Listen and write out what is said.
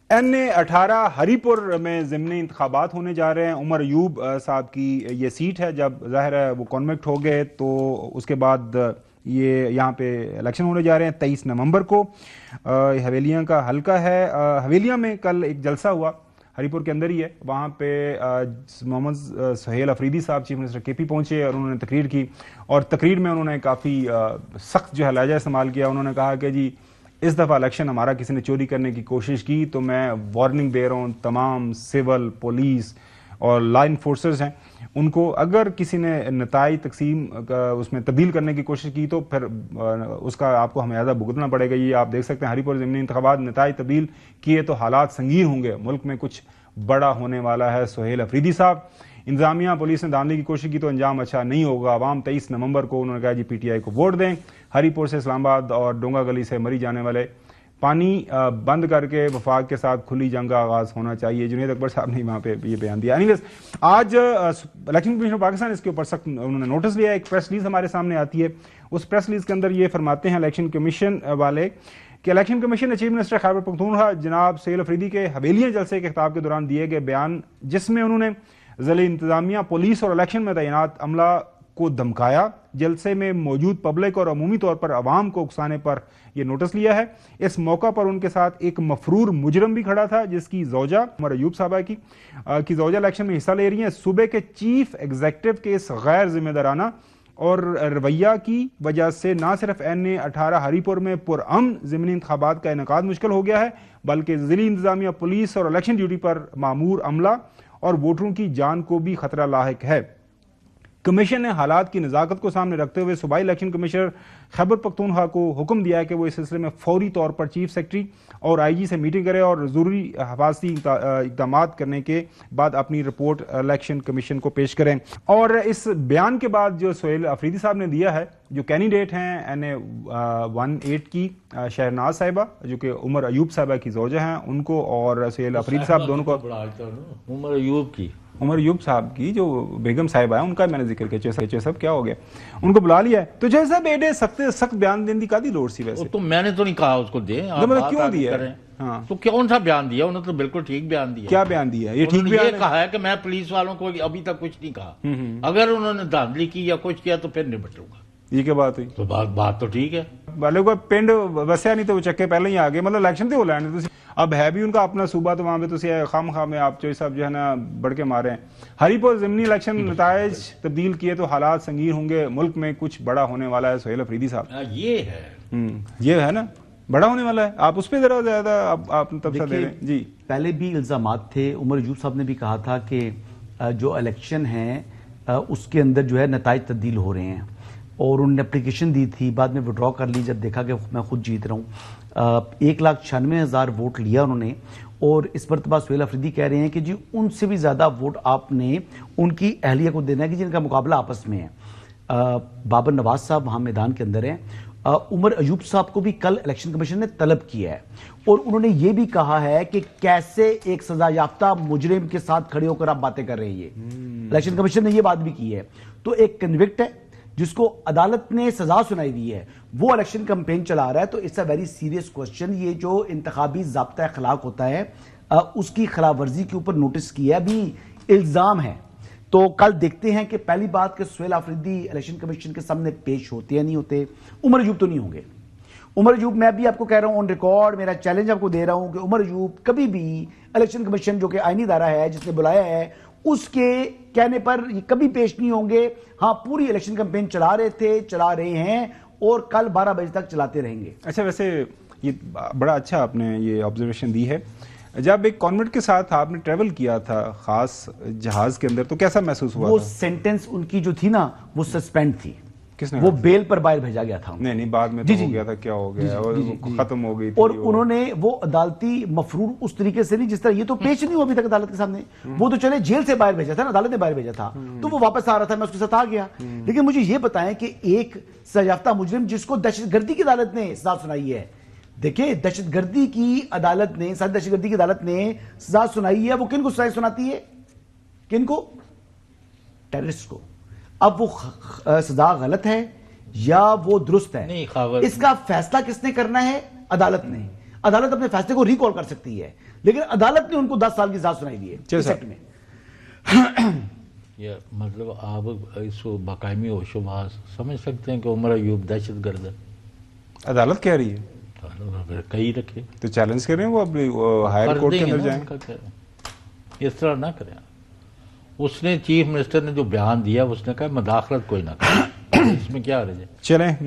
NA-18 Haripur में ज़िमनी इंतखाबात होने जा रहे हैं। उमर अयूब साहब की ये सीट है। जब ज़ाहिर है वो कॉन्वेक्ट हो गए तो उसके बाद ये यहाँ पे इलेक्शन होने जा रहे हैं 23 नवंबर को। हवेलियाँ का हल्का है। हवेलियाँ में कल एक जलसा हुआ, हरीपुर के अंदर ही है। वहाँ पे मोहम्मद सुहेल अफरीदी साहब चीफ मिनिस्टर KP पहुँचे और उन्होंने तकरीर की, और तकरीर में उन्होंने काफ़ी सख्त जो है लहजा इस्तेमाल किया। उन्होंने कहा कि जी इस दफ़ा इलेक्शन हमारा किसी ने चोरी करने की कोशिश की तो मैं वार्निंग दे रहा हूँ तमाम सिविल, पुलिस और लॉ इन्फोर्सर्स हैं उनको, अगर किसी ने नताई तकसीम उसमें तब्दील करने की कोशिश की तो फिर उसका आपको हमेशा भुगतना पड़ेगा। ये आप देख सकते हैं हरीपुर ज़िमनी इंतखाबात नताई तब्दील किए तो हालात संगीन होंगे, मुल्क में कुछ बड़ा होने वाला है। सुहेल अफरीदी साहब, इंतजामिया पुलिस ने धांधली की कोशिश की तो अंजाम अच्छा नहीं होगा। आवाम 23 नवंबर को उन्होंने कहा जी PTI को वोट दें। हरीपुर से इस्लामाबाद और डोंगा गली से मरी जाने वाले पानी बंद करके वफाक के साथ खुली जंग का आगाज होना चाहिए। जुनैद अकबर साहब ने वहाँ पे ये बयान दिया। एनीवेज, आज इलेक्शन कमीशन ऑफ पाकिस्तान इसके ऊपर सख्त उन्होंने नोटिस लिया। एक प्रेस रिलीज हमारे सामने आती है, उस प्रेस रिलीज के अंदर ये फरमाते हैं इलेक्शन कमीशन वाले कि इलेक्शन कमीशन ने चीफ मिनिस्टर खैबर पख्तूनख्वा जनाब सुहेल अफरीदी के हवेलियाँ जलसे के खिताब के दौरान दिए गए बयान, जिसमें उन्होंने ज़िले इंतजामिया, पुलिस और इलेक्शन में तैनात अमला को धमकाया, जलसे में मौजूद पब्लिक और अमूमी तौर पर अवाम को उकसाने पर यह नोटिस लिया है। इस मौका पर उनके साथ एक मफरूर मुजरम भी खड़ा था, जिसकी जौजा उमर अयूब साहबा की जौजा इलेक्शन में हिस्सा ले रही हैं। सूबे के चीफ एग्जीक्यूटिव के इस गैर जिम्मेदाराना और रवैया की वजह से न सिर्फ NA-18 हरीपुर में पुरअमन ज़िमनी इंतखाबात का इनेकाद मुश्किल हो गया है, बल्कि ज़िली इंतजामिया, पुलिस और इलेक्शन ड्यूटी पर मामूर अमला और वोटरों की जान को भी खतरा लाहिक है। कमीशन ने हालात की नज़ाकत को सामने रखते हुए सूबाई इलेक्शन कमिश्नर खैबर पख्तूनख्वा को हुक्म दिया है कि वो इस सिलसिले में फौरी तौर पर चीफ सेक्रेटरी और IG से मीटिंग करे और ज़रूरी हिफाजती इक़दाम करने के बाद अपनी रिपोर्ट इलेक्शन कमीशन को पेश करें। और इस बयान के बाद जो सुहेल अफरीदी साहब ने दिया है, जो कैंडिडेट हैं NA-18 की शहनाज साहिबा जो कि उमर अयूब साहिबा की जोजा हैं, उनको और सुहेल अफरीदी साहब दोनों को, उमर अयूब साहब की जो बेगम साहिबा है उनका मैंने जिक्र किया। चेचा साहब क्या हो गया, उनको बुला लिया है। तो जैसा बेटे सख्त बयान देने की लोड़ सी वैसे तो मैंने तो नहीं कहा उसको दे, मतलब क्यों दिया? हाँ, तो कौन सा बयान दिया उन्होंने? तो बिल्कुल ठीक बयान दिया। क्या बयान दिया? ये ठीक बयान है। कहा है कि मैं पुलिस वालों को अभी तक कुछ नहीं कहा, अगर उन्होंने धांधली की या कुछ किया तो फिर निपटूंगा। ये क्या बात हुई? तो बात तो ठीक है। वाले को पिंड वसया नहीं तो वो चक्के पहले ही आ गए, मतलब इलेक्शन तो हो लैंड अब है भी उनका अपना सूबा, तो वहां पे खाम खा में आप चौधरी साहब जो है ना बढ़ के मारे हैं। हरीपुर ज़िमनी इलेक्शन नताइज तब्दील किए तो हालात संगीन होंगे, मुल्क में कुछ बड़ा होने वाला है। सुहेल अफरीदी साहब, ये है ये है ना, बड़ा होने वाला है। आप उस पर जरा ज्यादा आप तबसरा दे रहे हैं जी। पहले भी इल्जामात थे, उमर अयूब साहब ने भी कहा था कि जो इलेक्शन है उसके अंदर जो है नताइज तब्दील हो रहे हैं, और उन्होंने एप्लीकेशन दी थी, बाद में विड्रॉ कर ली जब देखा कि मैं खुद जीत रहा हूँ। 1,96,000 वोट लिया उन्होंने, और इस मरतबा सुहेल अफरीदी कह रहे हैं कि जी उनसे भी ज़्यादा वोट आपने उनकी अहलिया को देना है कि जिनका मुकाबला आपस में है। बाबर नवाज साहब वहाँ मैदान के अंदर हैं। उमर अयूब साहब को भी कल इलेक्शन कमीशन ने तलब किया है, और उन्होंने ये भी कहा है कि कैसे एक सजा याफ्ता मुजरिम के साथ खड़े होकर आप बातें कर रहे हैं। इलेक्शन कमीशन ने ये बात भी की है। तो एक कन्विक्ट है जिसको अदालत ने सजा सुनाई दी है, वो इलेक्शन कैंपेन चला रहा है। तो it's a very serious question. ये जो इंतखाबी ज़ाब्ता अखलाक होता है उसकी खिलाफ वर्जी के ऊपर नोटिस किया, अभी इल्जाम है। तो कल देखते हैं कि पहली बात कि सुहेल अफरीदी इलेक्शन कमीशन के सामने पेश होते या नहीं होते। उमर अयूब तो नहीं होंगे। उमर अयूब, मैं भी आपको कह रहा हूं ऑन रिकॉर्ड, मेरा चैलेंज आपको दे रहा हूं कि उमर अयूब कभी भी इलेक्शन कमीशन जो कि आईनी इदारा है जिसने बुलाया है उसके कहने पर ये कभी पेश नहीं होंगे। हाँ, पूरी इलेक्शन कैंपेन चला रहे थे, चला रहे हैं, और कल 12 बजे तक चलाते रहेंगे। अच्छा, वैसे ये बड़ा अच्छा आपने ये ऑब्जर्वेशन दी है। जब एक कॉन्वेंट के साथ आपने ट्रेवल किया था खास जहाज के अंदर, तो कैसा महसूस हुआ? वो था? सेंटेंस उनकी जो थी ना वो सस्पेंड थी। किसने? वो बेल पर बाहर भेजा गया था। नहीं, बाद में तो हो गया था, क्या हो गया, खत्म हो गई थी। और उन्होंने वो अदालती मफरूर उस तरीके से नहीं जिस तरह ये तो पेश नहीं हुआ अभी तक अदालत के सामने। वो तो चले जेल से बाहर भेजा था ना, अदालत ने बाहर भेजा था, तो वो वापस आ रहा था, मैं उसके साथ आ गया। लेकिन मुझे ये बताएं कि एक सजायाफ्ता मुजरिम जिसको दहशतगर्दी की अदालत ने सजा सुनाई है, देखिए दहशतगर्दी की अदालत ने, दहशतगर्दी की अदालत ने सजा सुनाई है, वो किनको सजा सुनाती है? किनको? टेररिस्ट को। अब वो सजा गलत है या वो दुरुस्त है, नहीं, इसका फैसला किसने करना है? अदालत ने। अदालत अपने फैसले को रिकॉल कर सकती है, लेकिन अदालत ने उनको 10 साल की सजा सुनाई दी है इस एक्ट में। ये मतलब आप इसको बाकायमी होशोबाज समझ सकते हैं कि उमर अयूब दहशत गर्द है। अदालत कह रही है, कई रखे तो चैलेंज करें वो अब हायर कोर्ट के अंदर जाएं। इस तरह ना करें। उसने चीफ मिनिस्टर ने जो बयान दिया उसने कहा मदाखलत कोई ना करे, इसमें क्या रहे। चलें।